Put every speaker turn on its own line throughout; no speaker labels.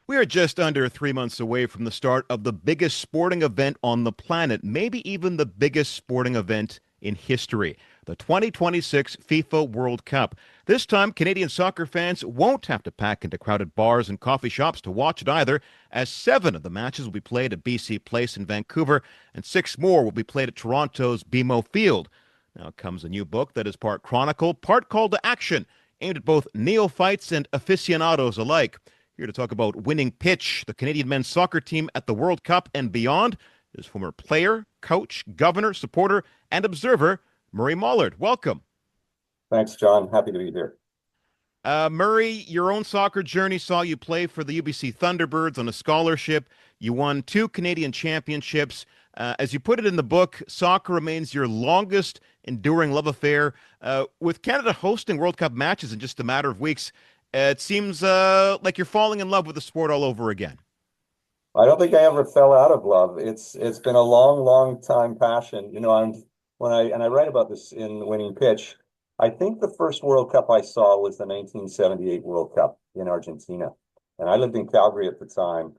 We are just under 3 months away from the start of the biggest sporting event on the planet, maybe even the biggest sporting event in history, the 2026 FIFA World Cup. This time, Canadian soccer fans won't have to pack into crowded bars and coffee shops to watch it either, as 7 of the matches will be played at BC Place in Vancouver, and 6 more will be played at Toronto's BMO Field. Now comes a new book that is part chronicle, part call to action, aimed at both neophytes and aficionados alike. Here to talk about winning pitch, the Canadian men's soccer team at the World Cup and beyond, is former player, coach, governor, supporter, and observer, Murray Mollard. Welcome.
Thanks, John. Happy to be here.
Murray, your own soccer journey saw you play for the UBC Thunderbirds on a scholarship. You won 2 Canadian championships. As you put it in the book, soccer remains your longest enduring love affair. With Canada hosting World Cup matches in just a matter of weeks, it seems like you're falling in love with the sport all over again.
I don't think I ever fell out of love. It's been a long, long time passion. I write about this in Winning Pitch. I think the first World Cup I saw was the 1978 World Cup in Argentina, and I lived in Calgary at the time,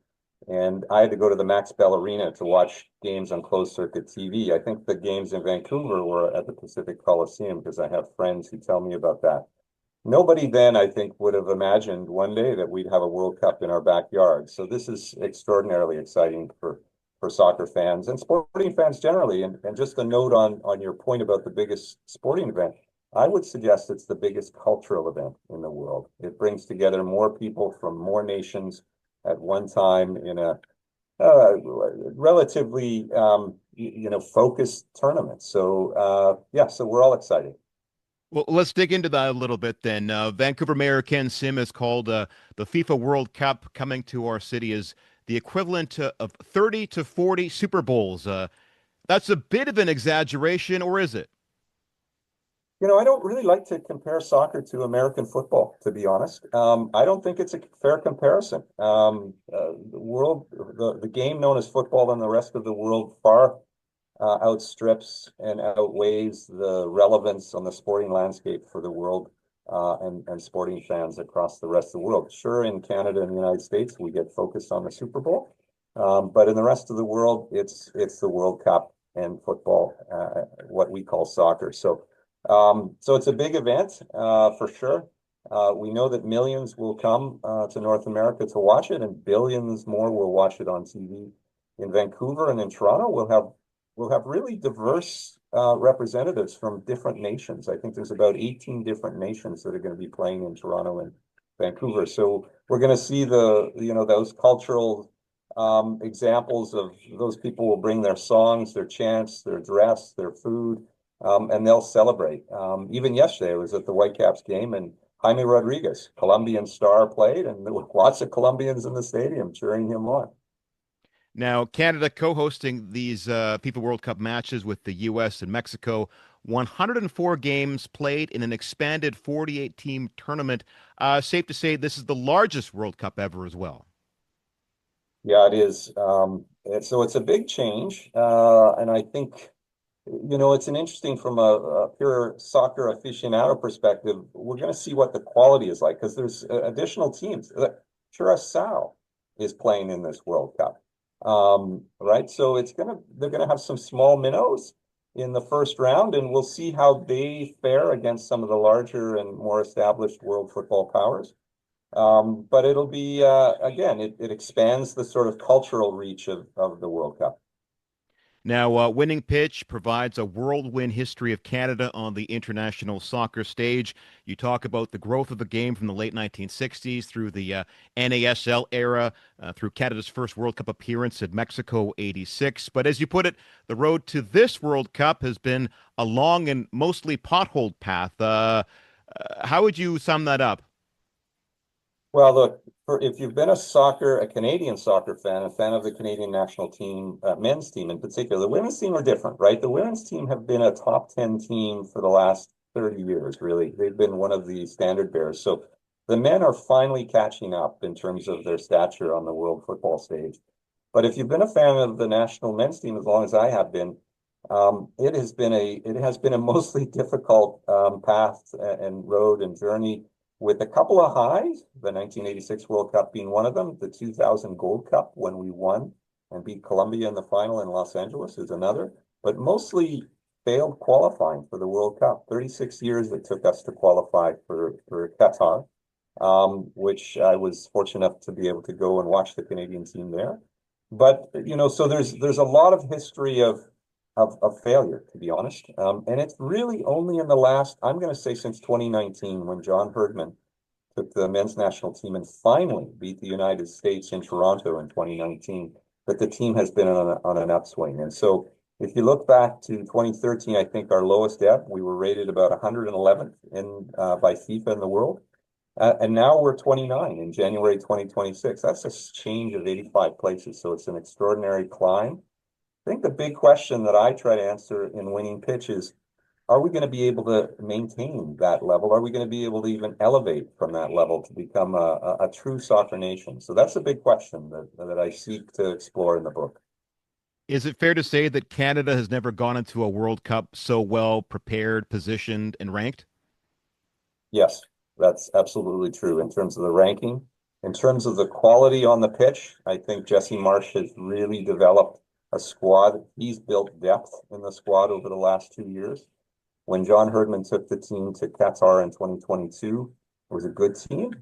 and I had to go to the Max Bell Arena to watch games on closed circuit TV. I think the games in Vancouver were at the Pacific Coliseum because I have friends who tell me about that. Nobody then, I think, would have imagined one day that we'd have a World Cup in our backyard. So this is extraordinarily exciting for soccer fans and sporting fans generally. And just a note on your point about the biggest sporting event, I would suggest it's the biggest cultural event in the world. It brings together more people from more nations at one time in a relatively focused tournament. So we're all excited.
Well, let's dig into that a little bit then. Vancouver Mayor Ken Sim has called the FIFA World Cup coming to our city as the equivalent of 30 to 40 Super Bowls. That's a bit of an exaggeration, or is it?
I don't really like to compare soccer to American football, to be honest. I don't think it's a fair comparison. The game known as football in the rest of the world far outstrips and outweighs the relevance on the sporting landscape for the world and sporting fans across the rest of the world. Sure, in Canada and the United States, we get focused on the Super Bowl, but in the rest of the world, it's the World Cup and football, what we call soccer. So it's a big event for sure. We know that millions will come to North America to watch it, and billions more will watch it on TV. In Vancouver and in Toronto, we'll have really diverse representatives from different nations. I think there's about 18 different nations that are going to be playing in Toronto and Vancouver. So we're going to see those cultural examples of those people will bring their songs, their chants, their dress, their food, and they'll celebrate. Even yesterday, I was at the Whitecaps game, and Jaime Rodriguez, Colombian star, played, and there were lots of Colombians in the stadium cheering him on.
Now, Canada co-hosting these FIFA World Cup matches with the U.S. and Mexico. 104 games played in an expanded 48-team tournament. Safe to say this is the largest World Cup ever as well.
Yeah, it is. So it's a big change, and I think it's an interesting from a pure soccer aficionado perspective. We're going to see what the quality is like because there's additional teams. Curacao is playing in this World Cup. Right? So they're gonna have some small minnows in the first round, and we'll see how they fare against some of the larger and more established world football powers. But it'll be again, it expands the sort of cultural reach of the World Cup.
Now, Winning Pitch provides a whirlwind history of Canada on the international soccer stage. You talk about the growth of the game from the late 1960s through the NASL era, through Canada's first World Cup appearance at Mexico '86. But as you put it, the road to this World Cup has been a long and mostly potholed path. How would you sum that up?
Well, look, if you've been a Canadian soccer fan, a fan of the Canadian national team, men's team in particular, the women's team are different, right? The women's team have been a top 10 team for the last 30 years, really. They've been one of the standard bearers. So the men are finally catching up in terms of their stature on the world football stage. But if you've been a fan of the national men's team as long as I have been, it has been a mostly difficult path and road and journey. with a couple of highs, the 1986 World Cup being one of them, the 2000 Gold Cup when we won and beat Colombia in the final in Los Angeles is another, but mostly failed qualifying for the World Cup. 36 years it took us to qualify for Qatar, which I was fortunate enough to be able to go and watch the Canadian team there. But, so there's a lot of history of failure, to be honest. And it's really only in the last, I'm going to say since 2019, when John Herdman took the men's national team and finally beat the United States in Toronto in 2019, that the team has been on an upswing. And so if you look back to 2013, I think our lowest ebb, we were rated about 111th by FIFA in the world. And now we're 29 in January 2026. That's a change of 85 places. So it's an extraordinary climb. I think the big question that I try to answer in Winning Pitch is, are we going to be able to maintain that level? Are we going to be able to even elevate from that level to become a true soccer nation? So that's a big question that I seek to explore in the book.
Is it fair to say that Canada has never gone into a World Cup so well prepared, positioned, and ranked?
Yes, that's absolutely true in terms of the ranking. In terms of the quality on the pitch, I think Jesse Marsch has really developed a squad. He's built depth in the squad over the last 2 years. When John Herdman took the team to Qatar in 2022, it was a good team.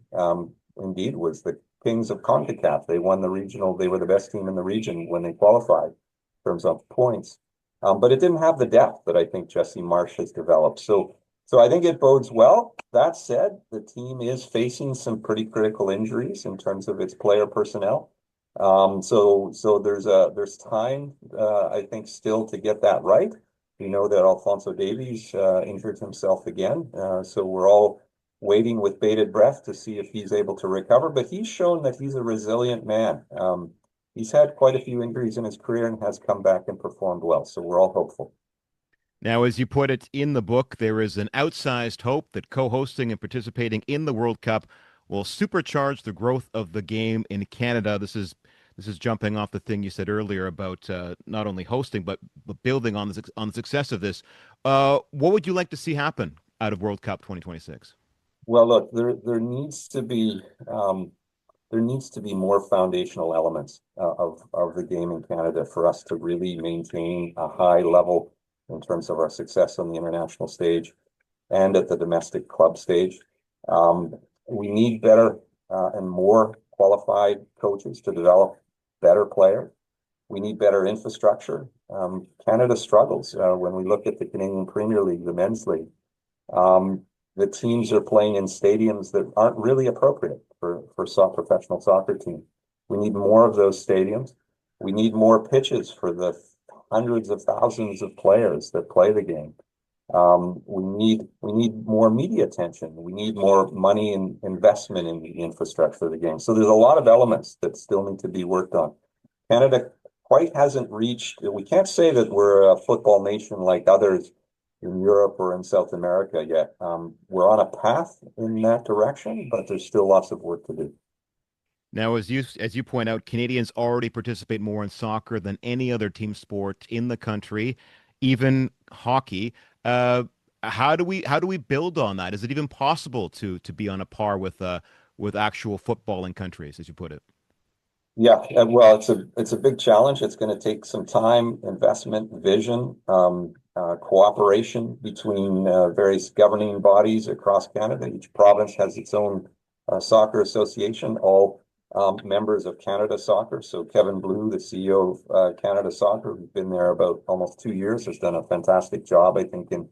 Indeed, was the Kings of CONCACAF. They won the regional. They were the best team in the region when they qualified in terms of points. But it didn't have the depth that I think Jesse Marsch has developed. So I think it bodes well. That said, the team is facing some pretty critical injuries in terms of its player personnel. So there's time, I think, still to get that right. We know that Alphonso Davies injured himself again, so we're all waiting with bated breath to see if he's able to recover. But he's shown that he's a resilient man. He's had quite a few injuries in his career and has come back and performed well. So we're all hopeful.
Now, as you put it in the book, there is an outsized hope that co-hosting and participating in the World Cup will supercharge the growth of the game in Canada. This is jumping off the thing you said earlier about not only hosting but building on the success of this. What would you like to see happen out of World Cup 2026?
Well, look, there needs to be more foundational elements of the game in Canada for us to really maintain a high level in terms of our success on the international stage and at the domestic club stage. We need better and more qualified coaches to develop better players. We need better infrastructure. Canada struggles when we look at the Canadian Premier League, the men's league. The teams are playing in stadiums that aren't really appropriate for professional soccer teams. We need more of those stadiums. We need more pitches for the hundreds of thousands of players that play the game. We need more media attention. We need more money and investment in the infrastructure of the game. So there's a lot of elements that still need to be worked on. Canada quite hasn't reached, we can't say that we're a football nation like others in Europe or in South America yet. We're on a path in that direction, but there's still lots of work to do.
Now, as you point out, Canadians already participate more in soccer than any other team sport in the country, even hockey. How do we build on that? Is it even possible to be on a par with actual footballing countries, as you put it?
Yeah, well, it's a big challenge. It's going to take some time, investment, vision, cooperation between various governing bodies across Canada. Each province has its own soccer association, all members of Canada Soccer. So Kevin Blue, the CEO of Canada Soccer, who's been there about almost 2 years, has done a fantastic job, I think, in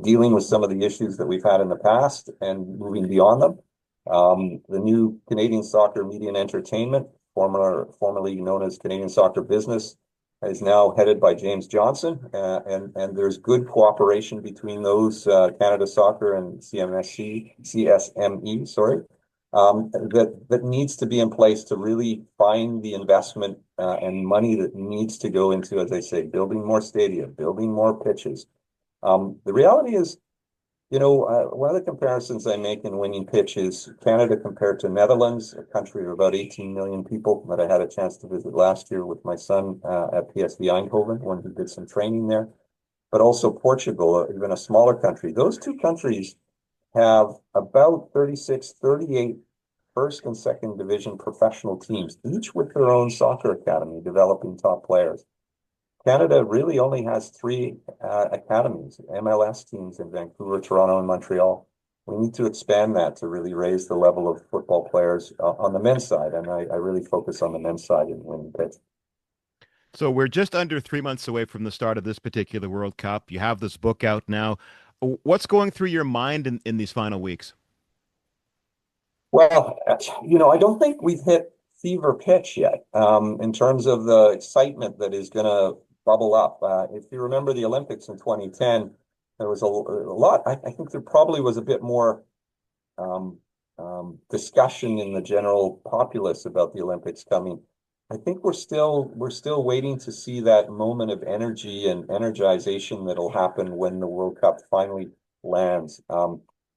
dealing with some of the issues that we've had in the past and moving beyond them. The new Canadian Soccer Media and Entertainment, formerly known as Canadian Soccer Business, is now headed by James Johnson, and there's good cooperation between those Canada Soccer and CSME, sorry, that needs to be in place to really find the investment and money that needs to go into, as I say, building more stadia, building more pitches. The reality is, one of the comparisons I make in Winning Pitch is Canada compared to Netherlands, a country of about 18 million people that I had a chance to visit last year with my son at PSV Eindhoven when he did some training there, but also Portugal, even a smaller country. Those two countries have about 36, 38 first and second division professional teams, each with their own soccer academy developing top players. Canada really only has three academies, MLS teams in Vancouver, Toronto, and Montreal. We need to expand that to really raise the level of football players on the men's side, and I really focus on the men's side in winning pitch.
So we're just under 3 months away from the start of this particular World Cup. You have this book out now. What's going through your mind in these final weeks?
Well, I don't think we've hit fever pitch yet in terms of the excitement that is going to bubble up. If you remember the Olympics in 2010, there was a lot. I think there probably was a bit more discussion in the general populace about the Olympics coming. I think we're still waiting to see that moment of energy and energization that'll happen when the World Cup finally lands.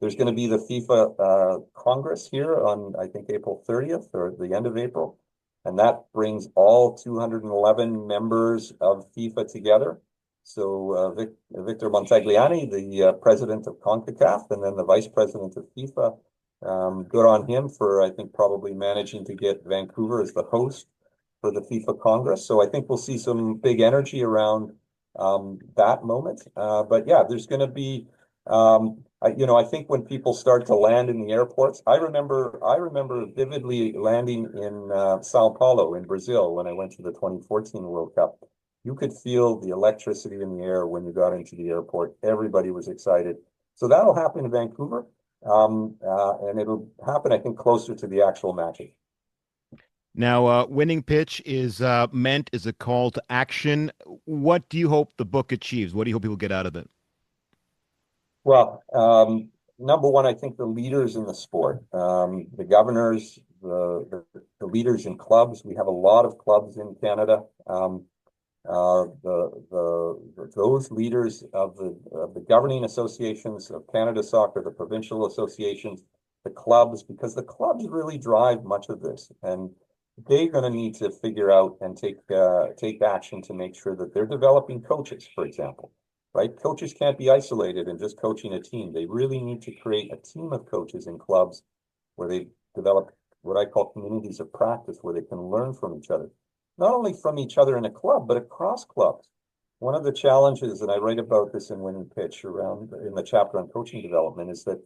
There's going to be the FIFA Congress here on, I think, April 30th or the end of April. And that brings all 211 members of FIFA together. So Victor Montagliani, the president of CONCACAF, and then the vice president of FIFA, good on him for, I think, probably managing to get Vancouver as the host for the FIFA Congress. So I think we'll see some big energy around that moment. But yeah, there's going to be I think when people start to land in the airports, I remember vividly landing in Sao Paulo in Brazil when I went to the 2014 World Cup. You could feel the electricity in the air when you got into the airport. Everybody was excited. So that'll happen in Vancouver, and it'll happen, I think, closer to the actual matches.
Now, winning pitch is meant as a call to action. What do you hope the book achieves? What do you hope people get out of it?
Well, number one, I think the leaders in the sport, the governors, the leaders in clubs. We have a lot of clubs in Canada. Those leaders of the governing associations of Canada Soccer, the provincial associations, the clubs, because the clubs really drive much of this, and they're going to need to figure out and take action to make sure that they're developing coaches, for example. Right? Coaches can't be isolated and just coaching a team. They really need to create a team of coaches in clubs where they develop what I call communities of practice, where they can learn from each other, not only from each other in a club, but across clubs. One of the challenges, and I write about this in Winning Pitch in the chapter on coaching development, is that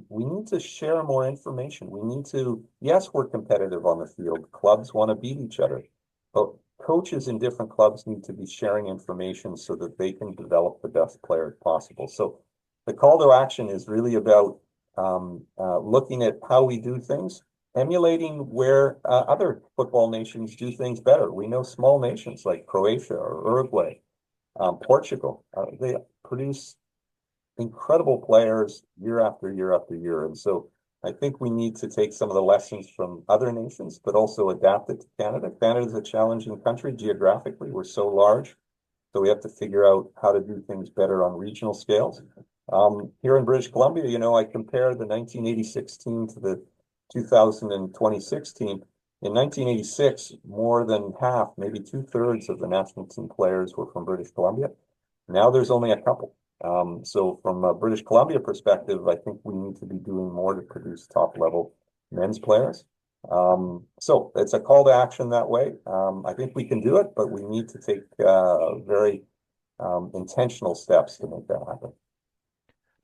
we need to share more information. We need to, yes, we're competitive on the field. Clubs want to beat each other, but coaches in different clubs need to be sharing information so that they can develop the best players possible. So the call to action is really about looking at how we do things, emulating where other football nations do things better. We know small nations like Croatia or Uruguay, Portugal, they produce incredible players year after year after year. And so I think we need to take some of the lessons from other nations, but also adapt it to Canada. Canada is a challenging country geographically. We're so large, so we have to figure out how to do things better on regional scales. Here in British Columbia, I compare the 1986 team to the 2026 team. In 1986, more than half, maybe 2/3 of the national team players were from British Columbia. Now there's only a couple. So from a British Columbia perspective, I think we need to be doing more to produce top level men's players. So it's a call to action that way. I think we can do it, but we need to take very intentional steps to make that happen.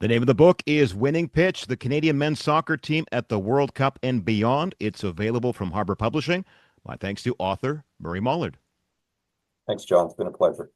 The name of the book is Winning Pitch, the Canadian men's soccer team at the World Cup and beyond. It's available from Harbor Publishing. My thanks to author Murray Mollard.
Thanks, John. It's been a pleasure.